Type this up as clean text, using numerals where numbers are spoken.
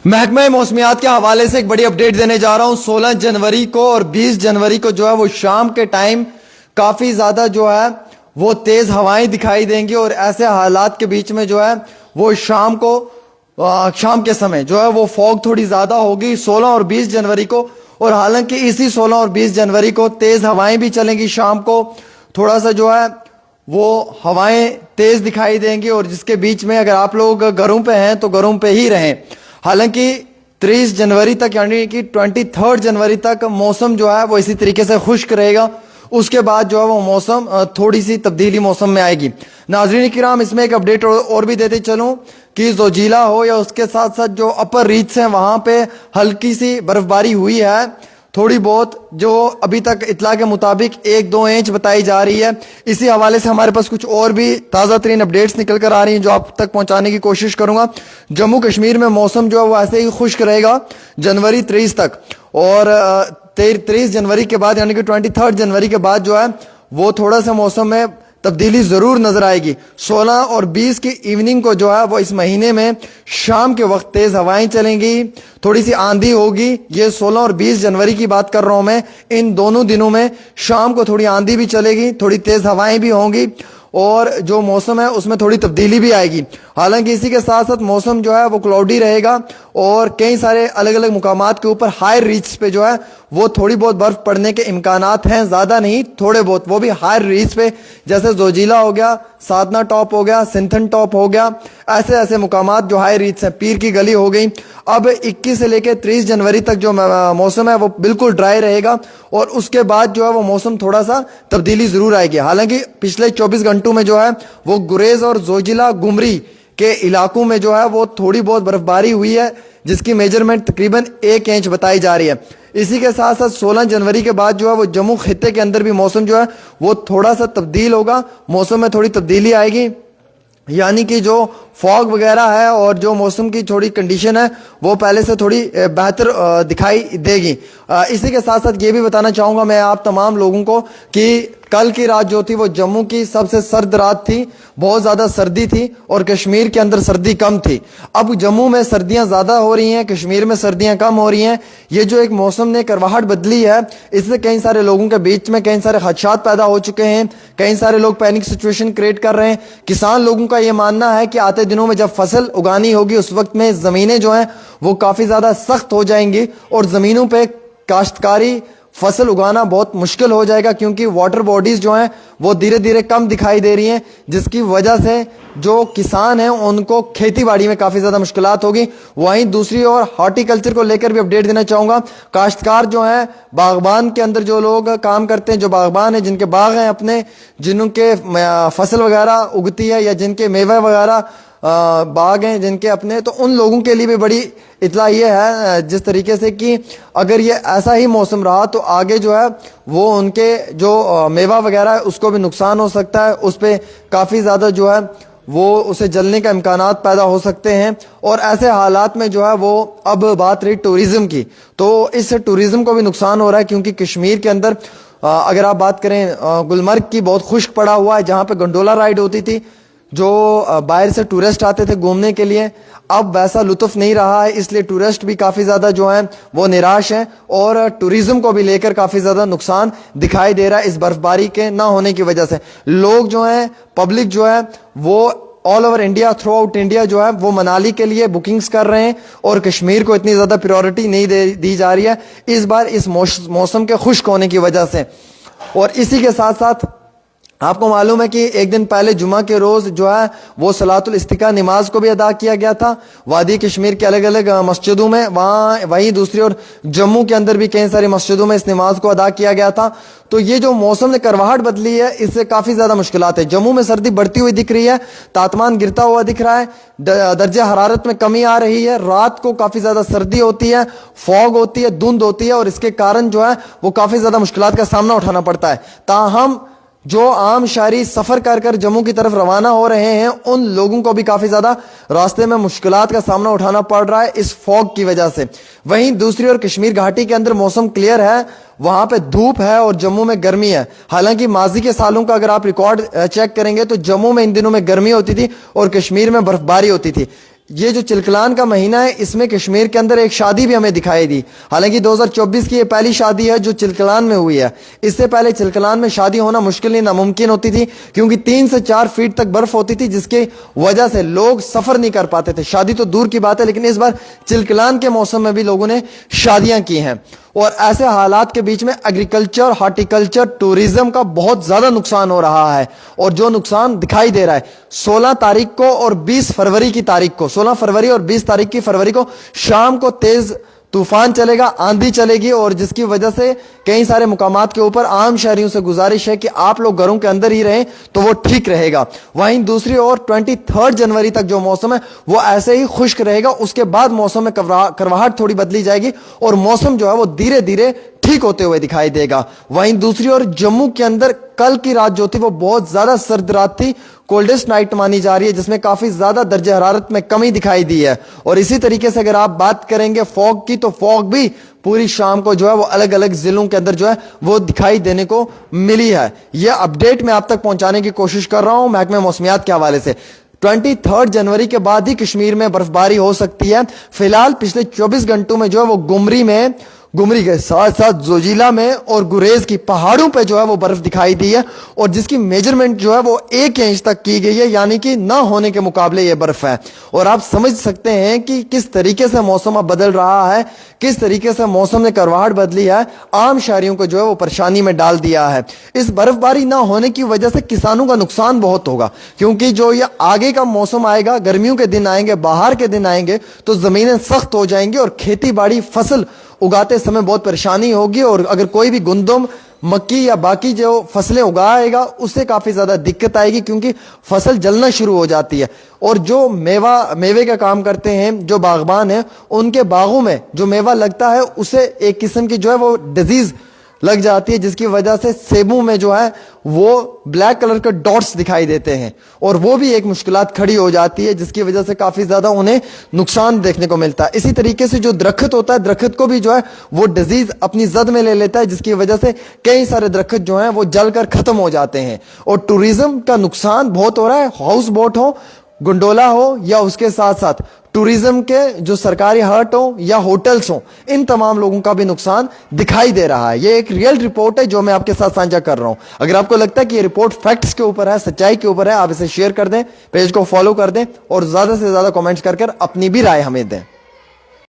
महकमा मौसमियात के हवाले से एक बड़ी अपडेट देने जा रहा हूं। 16 जनवरी को और 20 जनवरी को जो है वो शाम के टाइम काफ़ी ज़्यादा जो है वो तेज़ हवाएं दिखाई देंगी और ऐसे हालात के बीच में जो है वो शाम के समय जो है वो फॉग थोड़ी ज़्यादा होगी 16 और 20 जनवरी को। और हालांकि इसी 16 और 20 जनवरी को तेज़ हवाएं भी चलेंगी। शाम को थोड़ा सा जो है वो हवाएं तेज़ दिखाई देंगी और जिसके बीच में अगर आप लोग घरों पे हैं तो घरों पे ही रहें। हालांकि 30 जनवरी तक यानी कि 23 जनवरी तक मौसम जो है वो इसी तरीके से खुश्क रहेगा। उसके बाद जो है वो मौसम थोड़ी सी तब्दीली मौसम में आएगी। नाज़रीन किराम, इसमें एक अपडेट और भी देते चलूं कि जोजिला हो या उसके साथ साथ जो अपर रीच हैं वहां पे हल्की सी बर्फबारी हुई है, थोड़ी बहुत, जो अभी तक इतला के मुताबिक 1-2 इंच बताई जा रही है। इसी हवाले से हमारे पास कुछ और भी ताज़ा तरीन अपडेट्स निकल कर आ रही हैं जो आप तक पहुंचाने की कोशिश करूंगा। जम्मू कश्मीर में मौसम जो है वो ऐसे ही खुश्क रहेगा जनवरी 30 तक और 30 जनवरी के बाद यानी कि 23 जनवरी के बाद जो है वो थोड़ा सा मौसम में तब्दीली जरूर नजर आएगी। 16 और 20 की इवनिंग को जो है वो इस महीने में शाम के वक्त तेज हवाएं चलेंगी, थोड़ी सी आंधी होगी। ये 16 और 20 जनवरी की बात कर रहा हूं मैं। इन दोनों दिनों में शाम को थोड़ी आंधी भी चलेगी, थोड़ी तेज हवाएं भी होंगी और जो मौसम है उसमें थोड़ी तब्दीली भी आएगी। हालांकि इसी के साथ साथ मौसम जो है वो क्लाउडी रहेगा और कई सारे अलग अलग मुकामात के ऊपर हाई रीच पे जो है वो थोड़ी बहुत बर्फ पड़ने के इम्कानात हैं, ज़्यादा नहीं, थोड़े बहुत, वो भी हाई रीच पे, जैसे जोजिला हो गया, साधना टॉप हो गया, सिंथन टॉप हो गया, ऐसे ऐसे मुकामात जो हाई रीच हैं। पीर की गली हो गई। अब 21 से लेकर 30 जनवरी तक जो मौसम है वो बिल्कुल ड्राई रहेगा और उसके बाद जो है वो मौसम थोड़ा सा तब्दीली जरूर आएगी। हालांकि पिछले 24 घंटों में जो है वो गुरेज और जोजिला गुमरी के इलाकों में जो है वो थोड़ी बहुत बर्फबारी हुई है जिसकी मेजरमेंट तकरीबन 1 इंच बताई जा रही है। इसी के साथ साथ 16 जनवरी के बाद जो है वो जम्मू खित्ते के अंदर भी मौसम जो है वो थोड़ा सा तब्दील होगा, मौसम में थोड़ी तब्दीली आएगी, यानी कि जो फॉग वगैरह है और जो मौसम की थोड़ी कंडीशन है वो पहले से थोड़ी बेहतर दिखाई देगी। इसी के साथ साथ ये भी बताना चाहूँगा मैं आप तमाम लोगों को कि कल की रात जो थी वो जम्मू की सबसे सर्द रात थी, बहुत ज़्यादा सर्दी थी और कश्मीर के अंदर सर्दी कम थी। अब जम्मू में सर्दियाँ ज़्यादा हो रही हैं, कश्मीर में सर्दियाँ कम हो रही हैं। ये जो एक मौसम ने करवाहट बदली है इससे कई सारे लोगों के बीच में कई सारे खदशात पैदा हो चुके हैं, कई सारे लोग पैनिक सिचुएशन क्रिएट कर रहे हैं। किसान लोगों का ये मानना है कि आते दिनों में जब फसल उगानी होगी उस वक्त में ज़मीनें जो हैं वो काफ़ी ज़्यादा सख्त हो जाएंगी और ज़मीनों पे काश्तकारी फसल उगाना बहुत मुश्किल हो जाएगा क्योंकि वाटर बॉडीज जो हैं वो धीरे धीरे कम दिखाई दे रही हैं, जिसकी वजह से जो किसान हैं उनको खेती बाड़ी में काफ़ी ज़्यादा मुश्किलात होगी। वहीं दूसरी ओर हॉर्टिकल्चर को लेकर भी अपडेट देना चाहूँगा। काश्तकार जो हैं, बागबान के अंदर जो लोग काम करते हैं, जो बागबान हैं जिनके बाग हैं अपने, जिनके फसल वगैरह उगती है या जिनके मेवे वगैरह बाग हैं जिनके अपने, तो उन लोगों के लिए भी बड़ी इतला ये है जिस तरीके से कि अगर ये ऐसा ही मौसम रहा तो आगे जो है वो उनके जो मेवा वगैरह है उसको भी नुकसान हो सकता है, उस पर काफ़ी ज़्यादा जो है वो उसे जलने का इम्कानात पैदा हो सकते हैं। और ऐसे हालात में जो है वो अब बात रही टूरिज़्म की, तो इससे टूरिज़्म को भी नुकसान हो रहा है क्योंकि कश्मीर के अंदर अगर आप बात करें गुलमर्ग की, बहुत खुश्क पड़ा हुआ है जहाँ पे गंडोला राइड होती थी, जो बाहर से टूरिस्ट आते थे घूमने के लिए, अब वैसा लुत्फ नहीं रहा है, इसलिए टूरिस्ट भी काफ़ी ज़्यादा जो हैं वो निराश हैं और टूरिज़्म को भी लेकर काफ़ी ज़्यादा नुकसान दिखाई दे रहा है इस बर्फबारी के ना होने की वजह से। लोग जो हैं, पब्लिक जो है वो all over India, through out India जो है वो मनाली के लिए बुकिंग्स कर रहे हैं और कश्मीर को इतनी ज़्यादा प्रायोरिटी नहीं दी जा रही है इस बार इस मौसम के खुश्क होने की वजह से। और इसी के साथ साथ आपको मालूम है कि एक दिन पहले जुमा के रोज़ जो है वो सलातुल इस्तिका नमाज को भी अदा किया गया था वादी कश्मीर के अलग अलग मस्जिदों में। वहीं दूसरी ओर जम्मू के अंदर भी कई सारी मस्जिदों में इस नमाज को अदा किया गया था। तो ये जो मौसम ने करवाहट बदली है इससे काफ़ी ज़्यादा मुश्किलात है। जम्मू में सर्दी बढ़ती हुई दिख रही है, तापमान गिरता हुआ दिख रहा है, दर्जे हरारत में कमी आ रही है, रात को काफ़ी ज़्यादा सर्दी होती है, फॉग होती है, धुंध होती है और इसके कारण जो है वो काफ़ी ज़्यादा मुश्किलात का सामना उठाना पड़ता है। ताहम जो आम शहरी सफ़र कर कर जम्मू की तरफ रवाना हो रहे हैं उन लोगों को भी काफ़ी ज़्यादा रास्ते में मुश्किलात का सामना उठाना पड़ रहा है इस फॉग की वजह से। वहीं दूसरी ओर कश्मीर घाटी के अंदर मौसम क्लियर है, वहाँ पे धूप है और जम्मू में गर्मी है। हालांकि माजी के सालों का अगर आप रिकॉर्ड चेक करेंगे तो जम्मू में इन दिनों में गर्मी होती थी और कश्मीर में बर्फबारी होती थी। یہ جو چلکلان کا مہینہ ہے اس میں کشمیر کے اندر ایک شادی بھی ہمیں دکھائی دی. حالانکہ 2024 کی یہ پہلی شادی ہے جو چلکلان میں ہوئی ہے. اس سے پہلے چلکلان میں شادی ہونا مشکل نہیں ناممکن ہوتی تھی کیونکہ 3 سے 4 فیٹ تک برف ہوتی تھی جس کی وجہ سے لوگ سفر نہیں کر پاتے تھے. شادی تو دور کی بات ہے لیکن اس بار چلکلان کے موسم میں بھی لوگوں نے شادیاں کی ہیں. اور ایسے حالات کے بیچ میں ایگریکلچر، ہارٹیکلچر، ٹوریزم کا بہت زیادہ نقصان ہو رہا ہے. اور جو نقصان دکھائی دے رہا ہے 16 تاریخ کو اور 20 فروری کی تاریخ کو، 16 فروری اور 20 تاریخ کی فروری کو شام کو تیز طوفان چلے گا، آندھی چلے گی، اور جس کی وجہ سے کئی سارے مقامات کے اوپر عام شہریوں سے گزارش ہے کہ آپ لوگ گھروں کے اندر ہی رہیں تو وہ ٹھیک رہے گا. وہیں دوسری اور 23 جنوری تک جو موسم ہے وہ ایسے ہی خشک رہے گا. اس کے بعد موسم میں کرواہٹ تھوڑی بدلی جائے گی اور موسم جو ہے وہ دھیرے دھیرے ٹھیک ہوتے ہوئے دکھائی دے گا. وہیں دوسری اور جموں کے اندر کل کی رات جو تھی وہ بہت زیادہ سرد رات تھی، کولڈسٹ نائٹ مانی جا رہی ہے جس میں کافی زیادہ درجہ حرارت میں کمی دکھائی دی ہے. اور اسی طریقے سے اگر آپ بات کریں گے فوگ کی تو فوگ بھی پوری شام کو جو ہے وہ الگ الگ ضلعوں کے اندر جو ہے وہ دکھائی دینے کو ملی ہے. یہ اپڈیٹ میں آپ تک پہنچانے کی کوشش کر رہا ہوں محکمہ موسمیات کے حوالے سے. 23 جنوری کے بعد ہی کشمیر میں برف باری ہو سکتی ہے. فی الحال پچھلے 24 گھنٹوں میں جو ہے وہ گمری کے ساتھ ساتھ زوجیلا میں اور گریز کی پہاڑوں پہ جو ہے وہ برف دکھائی دی ہے اور جس کی میجرمنٹ جو ہے وہ 1 انچ تک کی گئی ہے، یعنی کہ نہ ہونے کے مقابلے یہ برف ہے. اور آپ سمجھ سکتے ہیں کہ کس طریقے سے موسم اب بدل رہا ہے، کس طریقے سے موسم نے کرواہٹ بدلی ہے، عام شہریوں کو جو ہے وہ پریشانی میں ڈال دیا ہے. اس برف باری نہ ہونے کی وجہ سے کسانوں کا نقصان بہت ہوگا کیونکہ جو یہ آگے کا موسم آئے گا، گرمیوں کے دن آئیں گے، بہار کے دن آئیں گے تو زمینیں سخت ہو جائیں گی اور کھیتی باڑی فصل اگاتے سمے بہت پریشانی ہوگی. اور اگر کوئی بھی گندم، مکی یا باقی جو فصلیں اگائے گا اس سے کافی زیادہ دقت آئے گی کیونکہ فصل جلنا شروع ہو جاتی ہے. اور جو میوے کا کام کرتے ہیں، جو باغبان ہیں، ان کے باغوں میں جو میوہ لگتا ہے اسے ایک قسم کی جو ہے وہ ڈیزیز لگ جاتی ہے جس کی وجہ سے سیبوں میں جو ہے وہ بلیک کلر کے ڈاٹس دکھائی دیتے ہیں اور وہ بھی ایک مشکلات کھڑی ہو جاتی ہے جس کی وجہ سے کافی زیادہ انہیں نقصان دیکھنے کو ملتا ہے. اسی طریقے سے جو درخت ہوتا ہے، درخت کو بھی جو ہے وہ ڈیزیز اپنی زد میں لے لیتا ہے جس کی وجہ سے کئی سارے درخت جو ہیں وہ جل کر ختم ہو جاتے ہیں. اور ٹوریزم کا نقصان بہت ہو رہا ہے، ہاؤس بوٹ ہو، گنڈولا ہو یا اس کے ساتھ ساتھ ٹوریزم کے جو سرکاری ہٹ ہوں یا ہوٹلز ہوں، ان تمام لوگوں کا بھی نقصان دکھائی دے رہا ہے. یہ ایک ریئل رپورٹ ہے جو میں آپ کے ساتھ سانجھا کر رہا ہوں. اگر آپ کو لگتا ہے کہ یہ رپورٹ فیکٹس کے اوپر ہے، سچائی کے اوپر ہے، آپ اسے شیئر کر دیں، پیج کو فالو کر دیں اور زیادہ سے زیادہ کمنٹس کر اپنی بھی رائے ہمیں دیں.